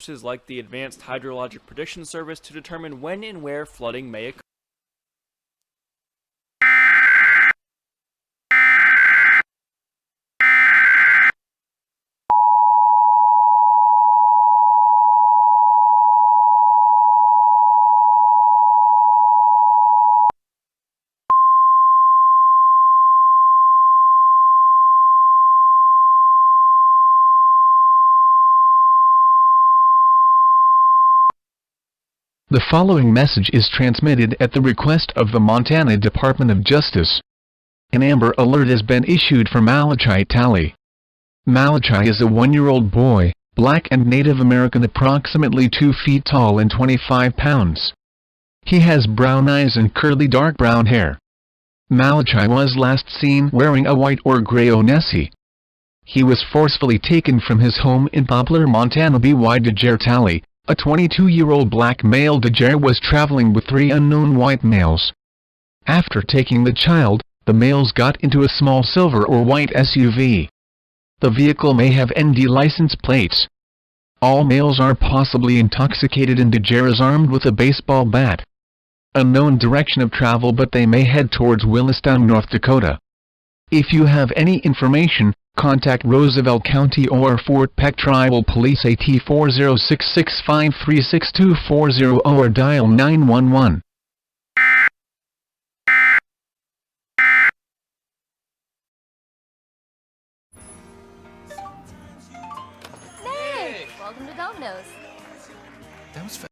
Sources like the Advanced Hydrologic Prediction Service to determine when and where flooding may occur. The following message is transmitted at the request of the Montana Department of Justice. An Amber Alert has been issued for Malachi Talley. Malachi is a 1-year-old boy, black and Native American, approximately 2 feet tall and 25 pounds. He has brown eyes and curly dark brown hair. Malachi was last seen wearing a white or gray Onesi. He was forcefully taken from his home in Poplar, Montana. B.Y. DeJare Talley, a 22-year-old black male. DeJare was traveling with 3 unknown white males. After taking the child, the males got into a small silver or white SUV. The vehicle may have ND license plates. All males are possibly intoxicated and DeJare is armed with a baseball bat. Unknown direction of travel, but they may head towards Willistown, North Dakota. If you have any information, contact Roosevelt County or Fort Peck Tribal Police at 406-653-6240 or dial 911.